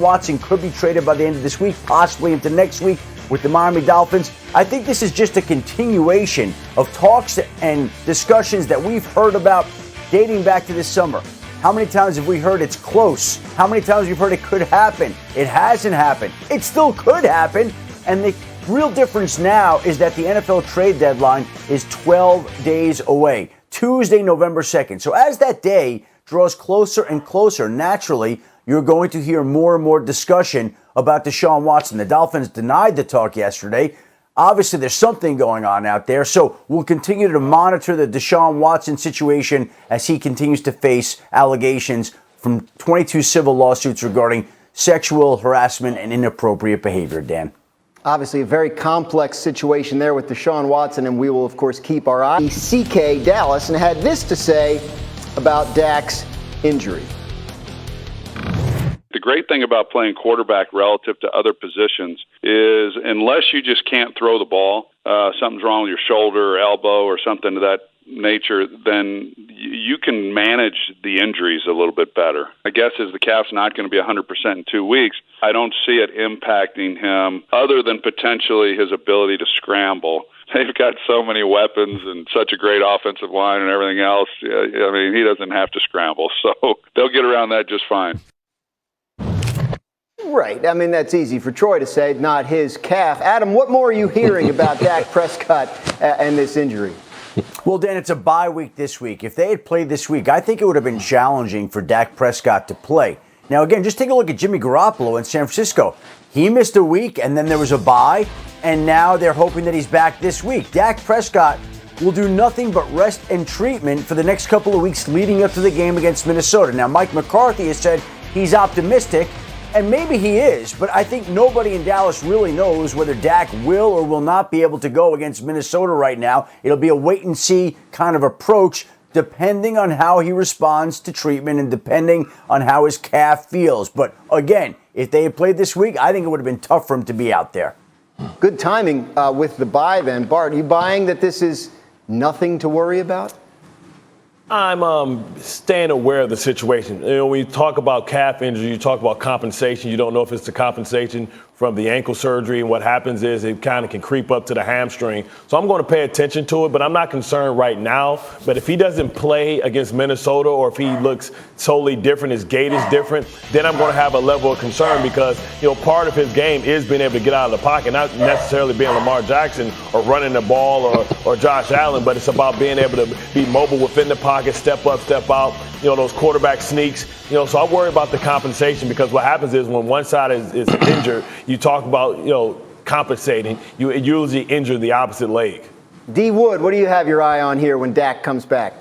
Watson could be traded by the end of this week, possibly into next week with the Miami Dolphins. I think this is just a continuation of talks and discussions that we've heard about dating back to this summer. How many times have we heard it's close? How many times have we heard it could happen? It hasn't happened. It still could happen. And the real difference now is that the NFL trade deadline is 12 days away, Tuesday, November 2nd. So as that day draws closer and closer, naturally, you're going to hear more and more discussion about Deshaun Watson. The Dolphins denied the talk yesterday. Obviously, there's something going on out there, so we'll continue to monitor the Deshaun Watson situation as he continues to face allegations from 22 civil lawsuits regarding sexual harassment and inappropriate behavior, Dan. Obviously, a very complex situation there with Deshaun Watson, and we will, of course, keep our eye. CK Dallas and had this to say about Dak's injury. The great thing about playing quarterback relative to other positions is unless you just can't throw the ball, something's wrong with your shoulder or elbow or something of that nature, then you can manage the injuries a little bit better. I guess as the calf's not going to be 100% in 2 weeks, I don't see it impacting him other than potentially his ability to scramble. They've got so many weapons and such a great offensive line and everything else. I mean, he doesn't have to scramble, so they'll get around that just fine. Right. I mean, that's easy for Troy to say, not his calf. Adam, what more are you hearing about Dak Prescott and this injury? Well, Dan, it's a bye week this week. If they had played this week, I think it would have been challenging for Dak Prescott to play. Now, again, just take a look at Jimmy Garoppolo in San Francisco. He missed a week, and then there was a bye, and now they're hoping that he's back this week. Dak Prescott will do nothing but rest and treatment for the next couple of weeks leading up to the game against Minnesota. Now, Mike McCarthy has said he's optimistic, and maybe he is, but I think nobody in Dallas really knows whether Dak will or will not be able to go against Minnesota right now. It'll be a wait-and-see kind of approach depending on how he responds to treatment and depending on how his calf feels. But again, if they had played this week, I think it would have been tough for him to be out there. Good timing with the bye then. Bart, are you buying that this is nothing to worry about? I'm staying aware of the situation. You know, when you talk about calf injury, you talk about compensation. You don't know if it's the compensation from the ankle surgery, and what happens is it kind of can creep up to the hamstring. So I'm going to pay attention to it, but I'm not concerned right now. But if he doesn't play against Minnesota, or if he looks totally different, his gait is different, then I'm going to have a level of concern because, you know, part of his game is being able to get out of the pocket, not necessarily being Lamar Jackson or running the ball or Josh Allen, but it's about being able to be mobile within the pocket, step up, step out, you know, those quarterback sneaks. You know, so I worry about the compensation because what happens is when one side is injured, you talk about, you know, compensating, you usually injure the opposite leg. D. Wood, what do you have your eye on here when Dak comes back?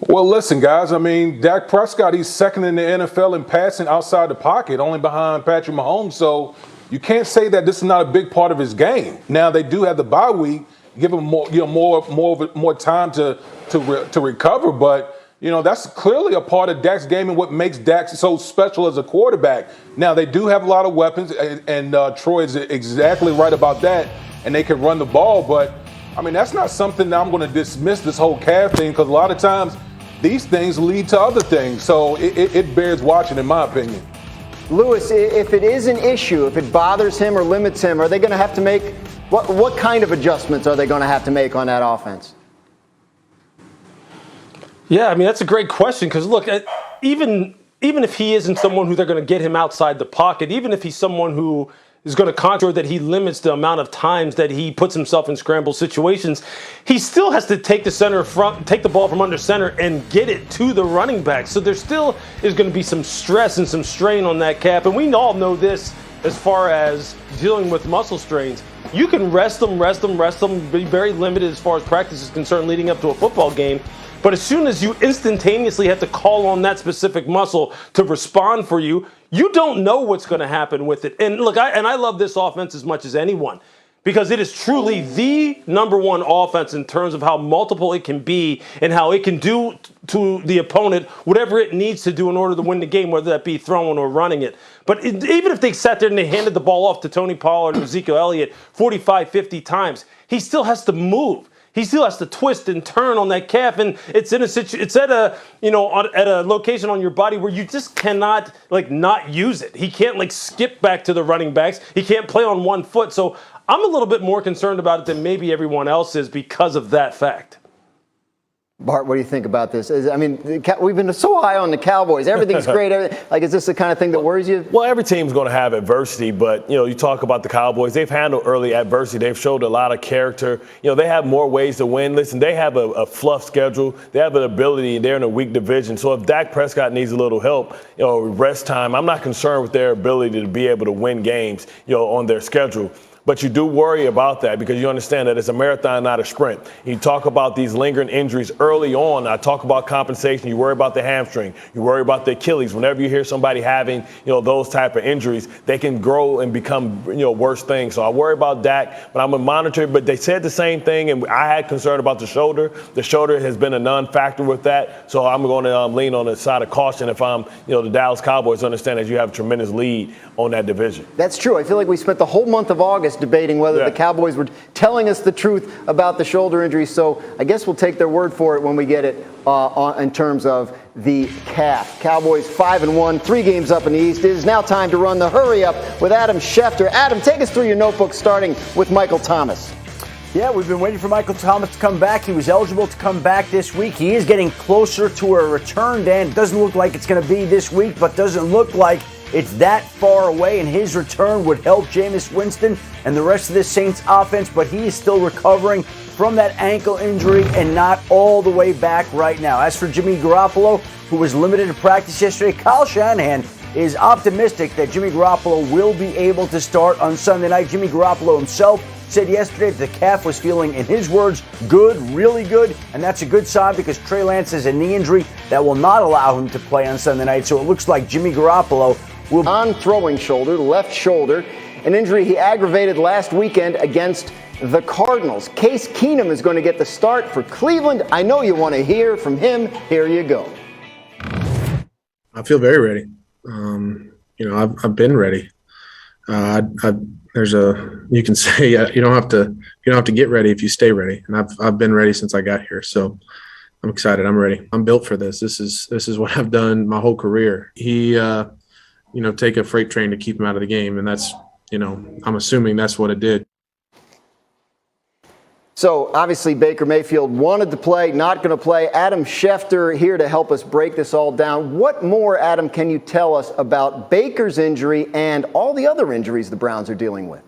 Well, listen, guys, I mean, Dak Prescott, he's second in the NFL in passing outside the pocket, only behind Patrick Mahomes. So you can't say that this is not a big part of his game. Now, they do have the bye week, give him more time to recover, but you know, that's clearly a part of Dak's game and what makes Dak so special as a quarterback. Now, they do have a lot of weapons, and Troy is exactly right about that, and they can run the ball. But, I mean, that's not something that I'm going to dismiss this whole calf thing because a lot of times these things lead to other things. So it bears watching, in my opinion. Lewis, if it is an issue, if it bothers him or limits him, are they going to have to make – what kind of adjustments are they going to have to make on that offense? Yeah, I mean, that's a great question because, look, even if he isn't someone who they're going to get him outside the pocket, even if he's someone who is going to conjure that he limits the amount of times that he puts himself in scramble situations, he still has to take the ball from under center and get it to the running back. So there still is going to be some stress and some strain on that calf. And we all know this as far as dealing with muscle strains. You can rest them, be very limited as far as practice is concerned leading up to a football game. But as soon as you instantaneously have to call on that specific muscle to respond for you, you don't know what's going to happen with it. And look, I love this offense as much as anyone because it is truly the number one offense in terms of how multiple it can be and how it can do to the opponent whatever it needs to do in order to win the game, whether that be throwing or running it. But even if they sat there and they handed the ball off to Tony Pollard or Ezekiel Elliott 45, 50 times, he still has to move. He still has to twist and turn on that calf, and it's in it's at a at a location on your body where you just cannot not use it. He can't skip back to the running backs. He can't play on one foot. So I'm a little bit more concerned about it than maybe everyone else is because of that fact. Bart, what do you think about this? I mean, we've been so high on the Cowboys. Everything's great. Is this the kind of thing that worries you? Well, every team's going to have adversity, but, you talk about the Cowboys. They've handled early adversity. They've showed a lot of character. They have more ways to win. Listen, they have a fluff schedule. They have an ability. They're in a weak division. So if Dak Prescott needs a little help, rest time, I'm not concerned with their ability to be able to win games, on their schedule. But you do worry about that because you understand that it's a marathon, not a sprint. You talk about these lingering injuries early on. I talk about compensation. You worry about the hamstring. You worry about the Achilles. Whenever you hear somebody having, those type of injuries, they can grow and become, worse things. So I worry about Dak, but I'm going to monitor it. But they said the same thing, and I had concern about the shoulder. The shoulder has been a non-factor with that. So I'm going to lean on the side of caution if I'm, the Dallas Cowboys understand that you have a tremendous lead on that division. That's true. I feel like we spent the whole month of August debating whether the Cowboys were telling us the truth about the shoulder injury. So I guess we'll take their word for it when we get it in terms of the calf. Cowboys 5-1, 3 games up in the East. It is now time to run the hurry up with Adam Schefter. Adam, take us through your notebook, starting with Michael Thomas. Yeah, we've been waiting for Michael Thomas to come back. He was eligible to come back this week. He is getting closer to a return, Dan. It doesn't look like it's going to be this week, but doesn't look like it's that far away, and his return would help Jameis Winston and the rest of the Saints offense, but he is still recovering from that ankle injury and not all the way back right now. As for Jimmy Garoppolo, who was limited to practice yesterday, Kyle Shanahan is optimistic that Jimmy Garoppolo will be able to start on Sunday night. Jimmy Garoppolo himself said yesterday that the calf was feeling, in his words, good, really good, and that's a good sign because Trey Lance has a knee injury that will not allow him to play on Sunday night. So it looks like Jimmy Garoppolo will on-throwing shoulder, left shoulder, an injury he aggravated last weekend against the Cardinals. Case Keenum is going to get the start for Cleveland. I know you want to hear from him. Here you go. I feel very ready. I've been ready. You can say you don't have to get ready if you stay ready, and I've been ready since I got here. So I'm excited. I'm ready. I'm built for this. This is what I've done my whole career. He take a freight train to keep him out of the game, and that's I'm assuming that's what it did. So obviously Baker Mayfield wanted to play, not going to play. Adam Schefter here to help us break this all down. What more, Adam, can you tell us about Baker's injury and all the other injuries the Browns are dealing with?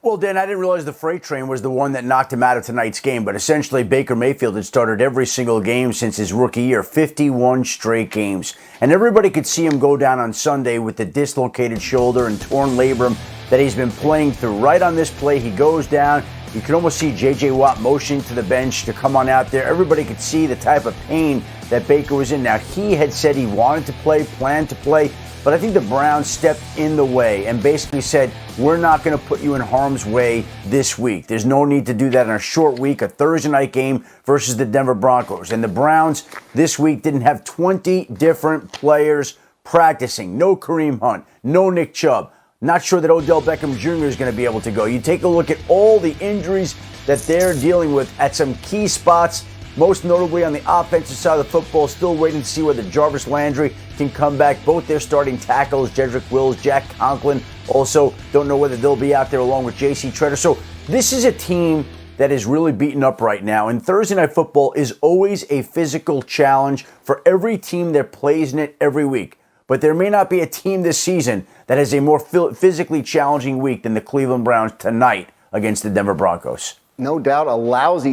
Well, Dan, I didn't realize the freight train was the one that knocked him out of tonight's game, but essentially Baker Mayfield had started every single game since his rookie year, 51 straight games. And everybody could see him go down on Sunday with the dislocated shoulder and torn labrum that he's been playing through. Right on this play, he goes down. You can almost see J.J. Watt motioning to the bench to come on out there. Everybody could see the type of pain that Baker was in. Now, he had said he wanted to play, planned to play, but I think the Browns stepped in the way and basically said, we're not going to put you in harm's way this week. There's no need to do that in a short week, a Thursday night game versus the Denver Broncos. And the Browns this week didn't have 20 different players practicing. No Kareem Hunt, no Nick Chubb. Not sure that Odell Beckham Jr. is going to be able to go. You take a look at all the injuries that they're dealing with at some key spots, most notably on the offensive side of the football. Still waiting to see whether Jarvis Landry can come back. Both their starting tackles, Jedrick Wills, Jack Conklin, also don't know whether they'll be out there along with J.C. Treader. So this is a team that is really beaten up right now. And Thursday Night Football is always a physical challenge for every team that plays in it every week. But there may not be a team this season that has a more physically challenging week than the Cleveland Browns tonight against the Denver Broncos. No doubt a lousy